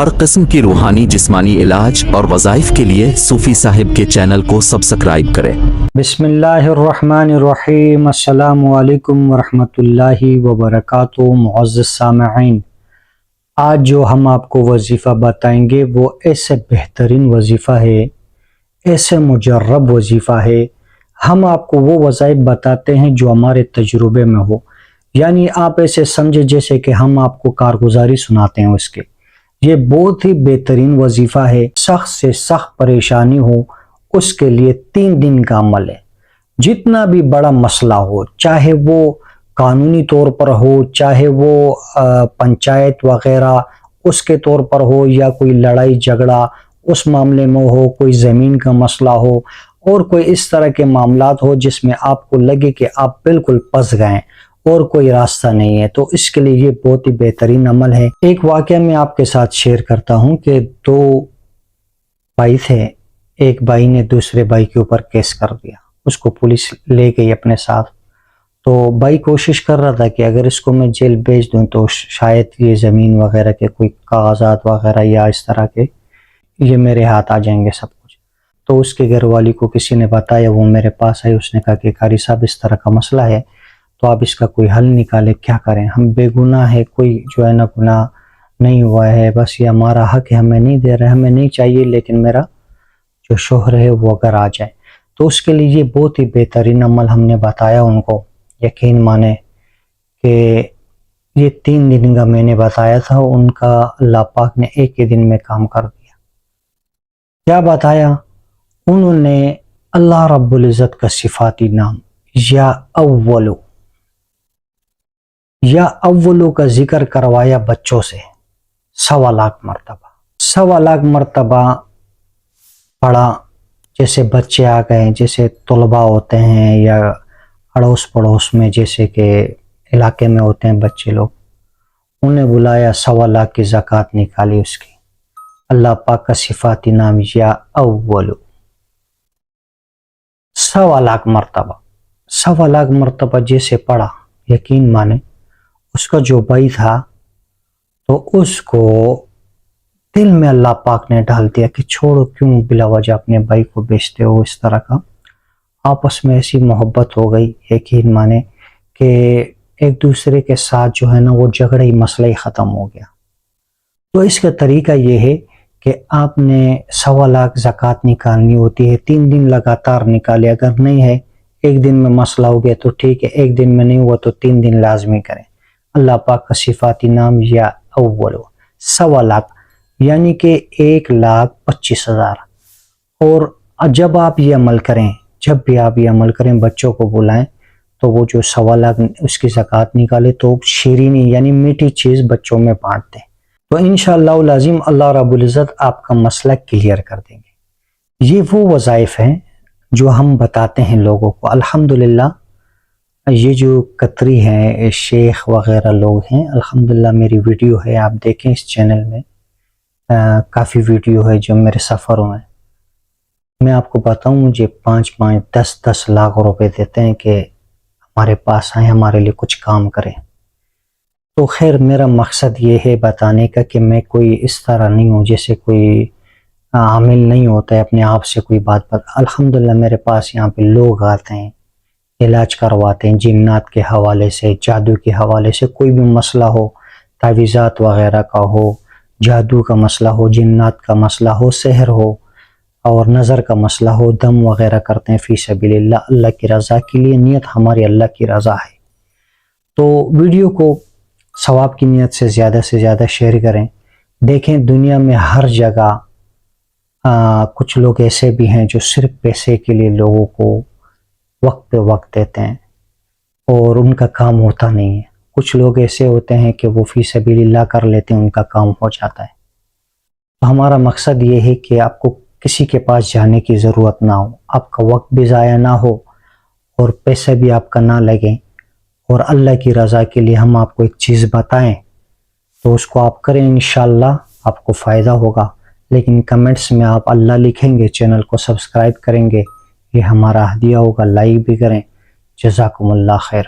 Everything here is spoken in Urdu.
ہر قسم کی روحانی جسمانی علاج اور وظائف کے لیے صوفی صاحب کے چینل کو سبسکرائب کریں۔ بسم اللہ الرحمن الرحیم۔ السلام علیکم ورحمۃ اللہ وبرکاتہ۔ معزز سامعین، آج جو ہم آپ کو وظیفہ بتائیں گے وہ ایسے بہترین وظیفہ ہے، ایسے مجرب وظیفہ ہے۔ ہم آپ کو وہ وظائف بتاتے ہیں جو ہمارے تجربے میں ہو، یعنی آپ ایسے سمجھے جیسے کہ ہم آپ کو کارگزاری سناتے ہیں اس کے۔ یہ بہت ہی بہترین وظیفہ ہے۔ سخت سے سخت پریشانی ہو اس کے لیے 3 دن کا عمل ہے۔ جتنا بھی بڑا مسئلہ ہو، چاہے وہ قانونی طور پر ہو، چاہے وہ پنچایت وغیرہ اس کے طور پر ہو، یا کوئی لڑائی جھگڑا اس معاملے میں ہو، کوئی زمین کا مسئلہ ہو، اور کوئی اس طرح کے معاملات ہو جس میں آپ کو لگے کہ آپ بالکل پھنس گئے اور کوئی راستہ نہیں ہے، تو اس کے لیے یہ بہت ہی بہترین عمل ہے۔ ایک واقعہ میں آپ کے ساتھ شیئر کرتا ہوں کہ 2 بھائی تھے، ایک بھائی نے دوسرے بھائی کے اوپر کیس کر دیا، اس کو پولیس لے گئی اپنے ساتھ۔ تو بھائی کوشش کر رہا تھا کہ اگر اس کو میں جیل بھیج دوں تو شاید یہ زمین وغیرہ کے کوئی کاغذات وغیرہ یا اس طرح کے یہ میرے ہاتھ آ جائیں گے سب کچھ۔ تو اس کے گھر والی کو کسی نے بتایا، وہ میرے پاس آئی، اس نے کہا کہ قاری صاحب اس طرح کا مسئلہ ہے، تو آپ اس کا کوئی حل نکالے، کیا کریں؟ ہم بے گناہ ہے، کوئی جو ہے نا گناہ نہیں ہوا ہے، بس یہ ہمارا حق ہے، ہمیں نہیں دے رہے، ہمیں نہیں چاہیے، لیکن میرا جو شوہر ہے وہ اگر آ جائے تو اس کے لیے یہ بہت ہی بہترین عمل ہم نے بتایا ان کو۔ یقین مانے کہ یہ 3 دن کا میں نے بتایا تھا، ان کا اللہ پاک نے ایک ہی دن میں کام کر دیا۔ کیا بتایا انہوں نے؟ اللہ رب العزت کا صفاتی نام یا اولو کا ذکر کروایا بچوں سے 1.25 لاکھ مرتبہ، 1.25 لاکھ مرتبہ پڑھا۔ جیسے بچے آ گئے، جیسے طلباء ہوتے ہیں یا اڑوس پڑوس میں جیسے کہ علاقے میں ہوتے ہیں بچے لوگ، انہیں بلایا، 1.25 لاکھ کی زکوٰۃ نکالی اس کی۔ اللہ پاک کا صفاتی نام یا اولو، 1.25 لاکھ مرتبہ، 1.25 لاکھ مرتبہ جیسے پڑھا، یقین مانے اس کا جو بھائی تھا تو اس کو دل میں اللہ پاک نے ڈال دیا کہ چھوڑو، کیوں بلا وجہ اپنے بھائی کو بیچتے ہو اس طرح کا۔ آپس میں ایسی محبت ہو گئی، یقین مانے کہ ایک دوسرے کے ساتھ جو ہے نا وہ جھگڑا ہی مسئلہ ہی ختم ہو گیا۔ تو اس کا طریقہ یہ ہے کہ آپ نے 1.25 لاکھ زکوٰۃ نکالنی ہوتی ہے، 3 دن لگاتار نکالے، اگر نہیں ہے 1 دن میں مسئلہ ہو گیا تو ٹھیک ہے، 1 دن میں نہیں ہوا تو 3 دن لازمی کریں۔ اللہ پاک کا صفاتی نام یا اولو، 1.25 لاکھ یعنی کہ 1,25,000۔ اور جب آپ یہ عمل کریں، جب بھی آپ یہ عمل کریں، بچوں کو بلائیں تو وہ جو 1.25 لاکھ اس کی زکوٰۃ نکالے تو شیرینی یعنی میٹھی چیز بچوں میں بانٹ دیں، تو انشاءاللہ العظیم اللہ رب العزت آپ کا مسئلہ کلیئر کر دیں گے۔ یہ وہ وظائف ہیں جو ہم بتاتے ہیں لوگوں کو۔ الحمدللہ یہ جو قطری ہیں، شیخ وغیرہ لوگ ہیں، الحمدللہ میری ویڈیو ہے، آپ دیکھیں اس چینل میں کافی ویڈیو ہے جو میرے سفروں میں میں آپ کو بتاؤں، مجھے 5-5 10-10 لاکھ روپے دیتے ہیں کہ ہمارے پاس آئیں، ہمارے لیے کچھ کام کریں۔ تو خیر میرا مقصد یہ ہے بتانے کا کہ میں کوئی اس طرح نہیں ہوں جیسے کوئی عامل نہیں ہوتا ہے اپنے آپ سے کوئی بات الحمدللہ میرے پاس یہاں پہ لوگ آتے ہیں، علاج کرواتے ہیں، جنات کے حوالے سے، جادو کے حوالے سے، کوئی بھی مسئلہ ہو، تعویذات وغیرہ کا ہو، جادو کا مسئلہ ہو، جنات کا مسئلہ ہو، سحر ہو، اور نظر کا مسئلہ ہو، دم وغیرہ کرتے ہیں فی سبیل اللہ، اللہ کی رضا کے لیے، نیت ہماری اللہ کی رضا ہے۔ تو ویڈیو کو ثواب کی نیت سے زیادہ شیئر کریں۔ دیکھیں دنیا میں ہر جگہ کچھ لوگ ایسے بھی ہیں جو صرف پیسے کے لیے لوگوں کو وقت پہ وقت دیتے ہیں اور ان کا کام ہوتا نہیں ہے۔ کچھ لوگ ایسے ہوتے ہیں کہ وہ فی سبیل اللہ کر لیتے ہیں، ان کا کام ہو جاتا ہے۔ تو ہمارا مقصد یہ ہے کہ آپ کو کسی کے پاس جانے کی ضرورت نہ ہو، آپ کا وقت بھی ضائع نہ ہو اور پیسہ بھی آپ کا نہ لگے، اور اللہ کی رضا کے لیے ہم آپ کو ایک چیز بتائیں تو اس کو آپ کریں، انشاءاللہ آپ کو فائدہ ہوگا۔ لیکن کمنٹس میں آپ اللہ لکھیں گے، چینل کو سبسکرائب کریں گے، یہ ہمارا ہدیہ ہوگا، لائک بھی کریں۔ جزاکم اللہ خیر۔